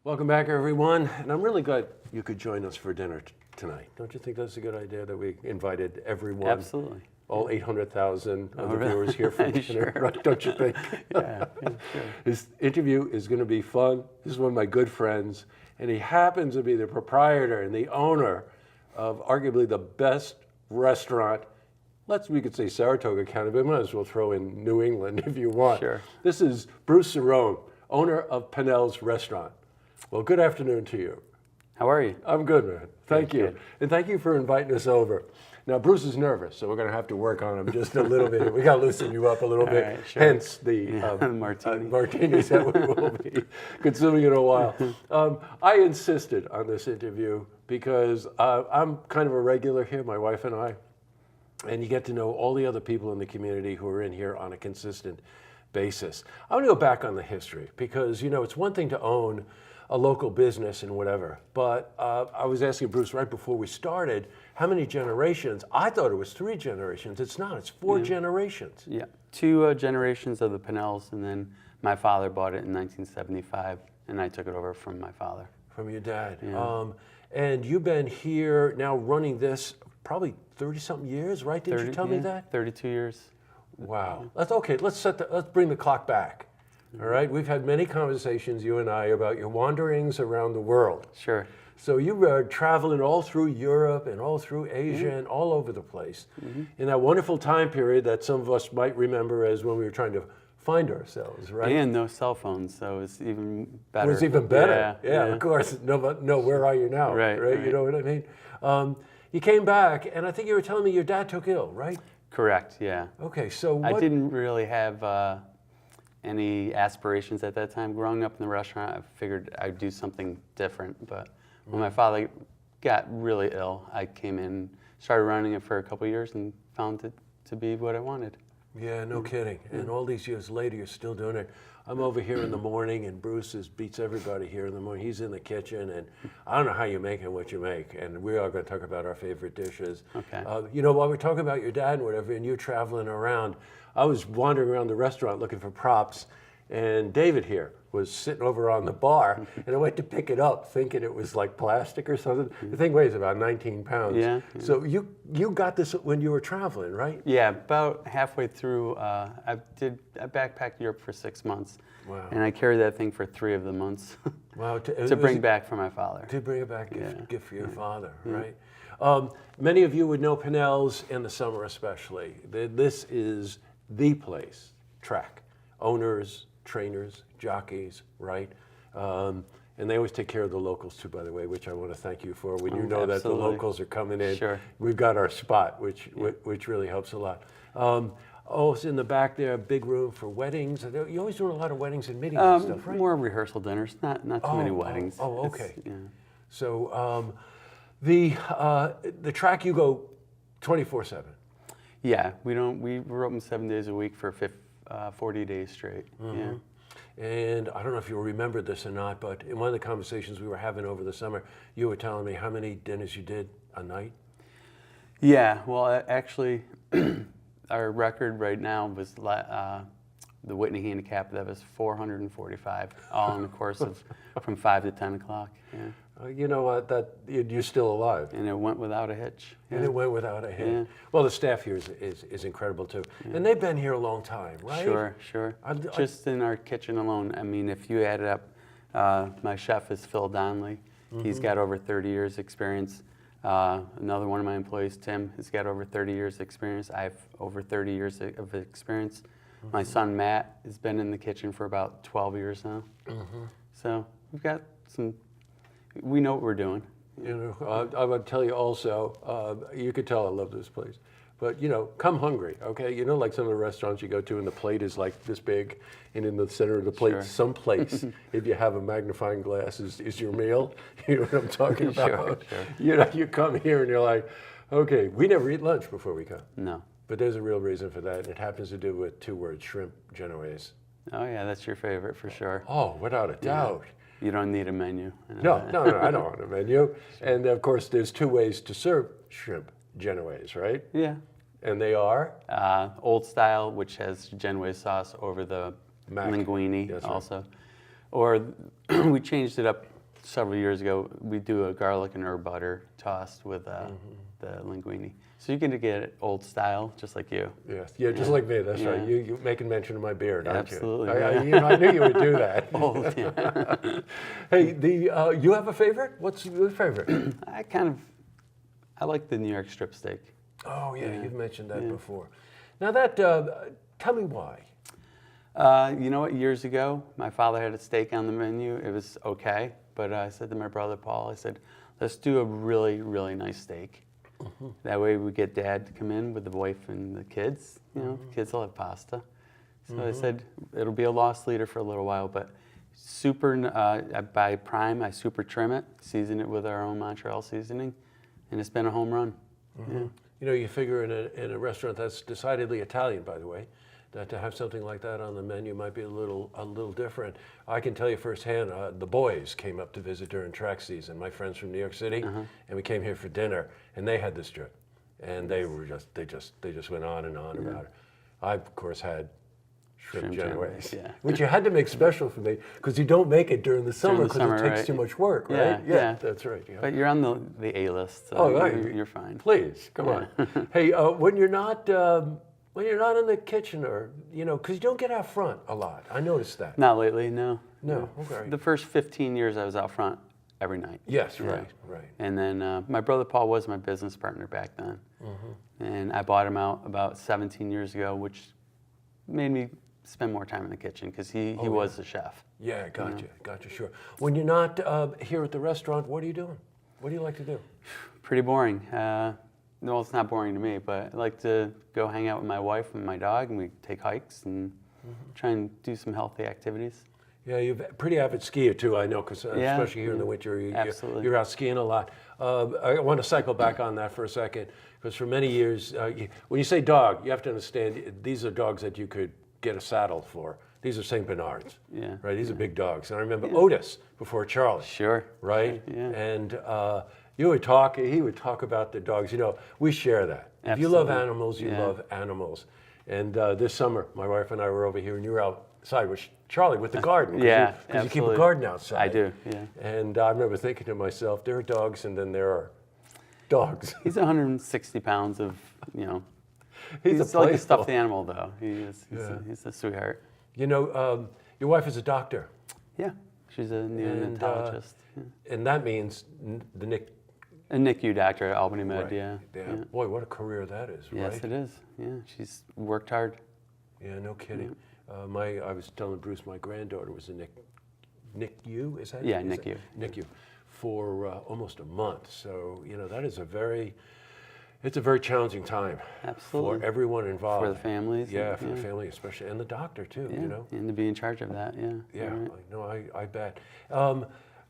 Welcome back, everyone. And I'm really glad you could join us for dinner tonight. Don't you think that's a good idea that we invited everyone? Absolutely. All 800,000 of the really? viewers here for dinner, Sure. right? Don't you think? Yeah, sure. This interview is going to be fun. This is one of my good friends, and he happens to be the proprietor and the owner of arguably the best restaurant. We could say Saratoga County, but we might as well throw in New England if you want. Sure. This is Bruce Cerone, owner of Pennell's Restaurant. Well, good afternoon to you. How are you? I'm good, man. Thank you. Good. And thank you for inviting us over. Now, Bruce is nervous, so we're going to have to work on him just a little bit. We got to loosen you up a little bit. Right, sure. Hence the martinis that we will be consuming in a while. I insisted on this interview because I'm kind of a regular here, my wife and I, and you get to know all the other people in the community who are in here on a consistent basis. I want to go back on the history because, you know, it's one thing to own a local business and whatever, but I was asking Bruce right before we started, how many generations? I thought it was 3 generations. It's not. It's 4 generations. Yeah, 2 generations of the Pennells, and then my father bought it in 1975, and I took it over from my father. From your dad. Yeah. And you've been here now running this probably 30-something years, right? Did you tell me that? 32 years. Wow. That's okay. Let's bring the clock back. All right. We've had many conversations, you and I, about your wanderings around the world. Sure. So you were traveling all through Europe and all through Asia and all over the place in that wonderful time period that some of us might remember as when we were trying to find ourselves, right? And no cell phones, so it's even better. It was even better. Yeah, Of course. No, where are you now? Right. You know what I mean? You came back, and I think you were telling me your dad took ill, right? Correct, yeah. Okay, so what? I didn't really have any aspirations at that time. Growing up in the restaurant, I figured I'd do something different, but when my father got really ill, I came in, started running it for a couple of years, and found it to be what I wanted. Yeah, no kidding. And all these years later, you're still doing it. I'm over here in the morning, and Bruce beats everybody here in the morning. He's in the kitchen, and I don't know how you make it what you make. And we are going to talk about our favorite dishes. Okay. You know, while we're talking about your dad and whatever, and you're traveling around, I was wandering around the restaurant looking for props, and David here was sitting over on the bar, and I went to pick it up thinking it was like plastic or something. The thing weighs about 19 pounds. Yeah. So you got this when you were traveling, right? Yeah, about halfway through, I backpacked Europe for 6 months. Wow. And I carried that thing for 3 of the months Wow. to bring back for my father. To bring it back, gift for your father, right? Many of you would know Pennell's in the summer especially. This is the place, track. Owners, trainers, jockeys, right? And they always take care of the locals too, by the way, which I want to thank you for. When you know that the locals are coming in, Sure. we've got our spot, which really helps a lot. It's in the back there, big room for weddings. You're always doing a lot of weddings and meetings and stuff, right? More rehearsal dinners, not too many weddings. Okay. Yeah. So the track, you go 24/7. Yeah, we're open 7 days a week for 40 days straight. Yeah. And I don't know if you'll remember this or not, but in one of the conversations we were having over the summer, you were telling me how many dinners you did a night. Yeah, well, actually, our record right now was the Whitney Handicap. That was 445, all in the course of from 5 to 10 o'clock. Yeah. You know what? You're still alive. And it went without a hitch. And it went without a hitch. Yeah. Well, the staff here is incredible too. Yeah. And they've been here a long time, right? Sure. Just in our kitchen alone, I mean, if you add it up, my chef is Phil Donnelly. He's got over 30 years experience. Another one of my employees, Tim, has got over 30 years experience. I have over 30 years of experience. My son, Matt, has been in the kitchen for about 12 years now. So we've got we know what we're doing. You know, I would tell you also, you could tell I love this place. But, you know, come hungry, okay? You know, like some of the restaurants you go to and the plate is like this big, and in the center of the plate, someplace, if you have a magnifying glass, is your meal. You know what I'm talking about? Sure. You know, you come here and you're like, okay, we never eat lunch before we come. No. But there's a real reason for that, and it happens to do with 2 words, shrimp genoese. Oh, yeah, that's your favorite for sure. Oh, without a doubt. You don't need a menu. No, I don't want a menu. And of course, there's 2 ways to serve shrimp genoese, right? Yeah. And they are? Old style, which has genoese sauce over the linguine also. Or we changed it up several years ago, we do a garlic and herb butter tossed with the linguine. So you can get it old style, just like you. Yes, yeah, just like me. That's right. You making mention of my beard, aren't Absolutely. you? I knew you would do that. Old, yeah. Hey, you have a favorite? What's your favorite? I like the New York strip steak. Oh yeah, you've mentioned that before. Now tell me why. You know what? Years ago, my father had a steak on the menu. It was okay, but I said to my brother Paul, I said, let's do a really, really nice steak. That way we get Dad to come in with the wife and the kids. You know, the kids will have pasta. So I said, it'll be a lost leader for a little while, but I buy prime, I super trim it, season it with our own Montreal seasoning, and it's been a home run. Yeah. You know, you figure in a restaurant that's decidedly Italian, by the way, that to have something like that on the menu might be a little different. I can tell you firsthand, the boys came up to visit during track season, my friends from New York City, and we came here for dinner, and they had this strip, and they just went on and on about it. I, of course, had shrimp genoese, which you had to make special for me because you don't make it during the summer because it takes too much work, right? Yeah, that's right. Yeah. But you're on the A list, so you're fine. Please, come on. Hey, when you're not in the kitchen, or because you don't get out front a lot. I noticed that. Not lately, no. No, okay. The first 15 years I was out front every night. Yes, right. And then my brother Paul was my business partner back then. And I bought him out about 17 years ago, which made me spend more time in the kitchen because he was the chef. Yeah, gotcha, sure. When you're not here at the restaurant, what are you doing? What do you like to do? Pretty boring. No, it's not boring to me, but I like to go hang out with my wife and my dog, and we take hikes and try and do some healthy activities. Yeah, you're a pretty avid skier too, I know, because especially here in the winter, you're out skiing a lot. I want to cycle back on that for a second, because for many years, when you say dog, you have to understand these are dogs that you could get a saddle for. These are St. Bernards, right? These are big dogs. And I remember Otis before Charlie. Sure. Right? Yeah. And he would talk about the dogs. We share that. Absolutely. If you love animals, you love animals. And this summer, my wife and I were over here, and you were outside with Charlie with the garden. Because you keep a garden outside. I do, yeah. And I remember thinking to myself, there are dogs, and then there are dogs. He's 160 pounds of, He's like a stuffed animal, though. He's a sweetheart. Your wife is a doctor. Yeah, she's a neonatologist. And that means a NICU doctor at Albany Med, right. yeah. Boy, what a career that is, right? Yes, it is. Yeah, she's worked hard. Yeah, no kidding. I was telling Bruce, my granddaughter was in NICU, is that? Yeah, NICU. NICU for almost a month. So, that is it's a very challenging time. Absolutely. For everyone involved. For the families. Yeah, for the family especially, and the doctor too, And to be in charge of that, Yeah, right. I bet.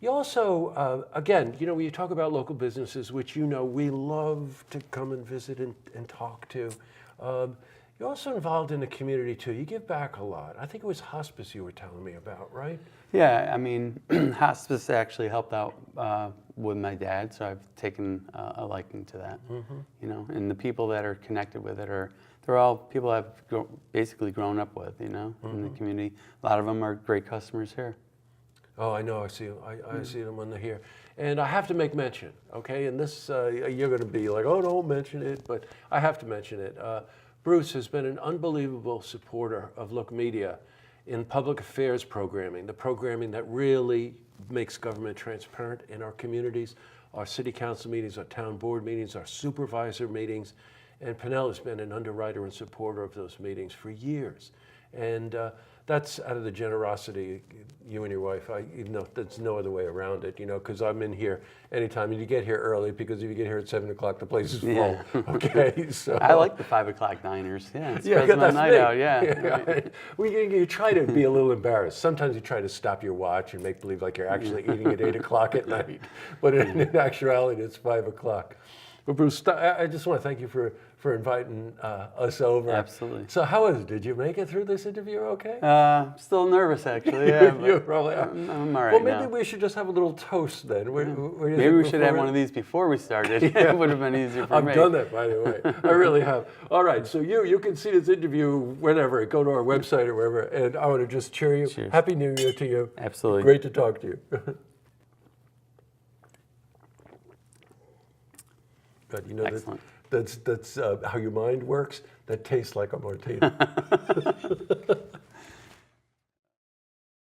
You also, again, when you talk about local businesses, which we love to come and visit and talk to, you're also involved in the community too. You give back a lot. I think it was hospice you were telling me about, right? Yeah, I mean, hospice actually helped out with my dad, so I've taken a liking to that. And the people that are connected with it they're all people I've basically grown up with, in the community. A lot of them are great customers here. Oh, I know. I see them. I see them when they're here. And I have to make mention, okay? And this, you're going to be like, oh, don't mention it, but I have to mention it. Bruce has been an unbelievable supporter of Look Media in public affairs programming, the programming that really makes government transparent in our communities, our city council meetings, our town board meetings, our supervisor meetings. And Pennell has been an underwriter and supporter of those meetings for years. And that's out of the generosity, you and your wife. There's no other way around it, because I'm in here anytime. And you get here early, because if you get here at 7 o'clock, the place is full. Okay, so I like the 5 o'clock diners. Yeah, it's that's my night me. out. Yeah. Right. Well, you try to be a little embarrassed. Sometimes you try to stop your watch and make believe like you're actually eating at 8 o'clock at night, but in actuality, it's 5 o'clock. But Bruce, I just want to thank you for inviting us over. Absolutely. So how is it? Did you make it through this interview okay? Still nervous, actually. Yeah, you probably are. I'm all right. Well, maybe we should just have a little toast then. Maybe we should have one of these before we started. It would have been easier for me. I've done that, by the way. I really have. All right, so you can see this interview whenever. Go to our website or wherever, and I want to just cheer you. Cheers. Happy New Year to you. Absolutely. Great to talk to you. but you know Excellent. that's how your mind works. That tastes like a martini.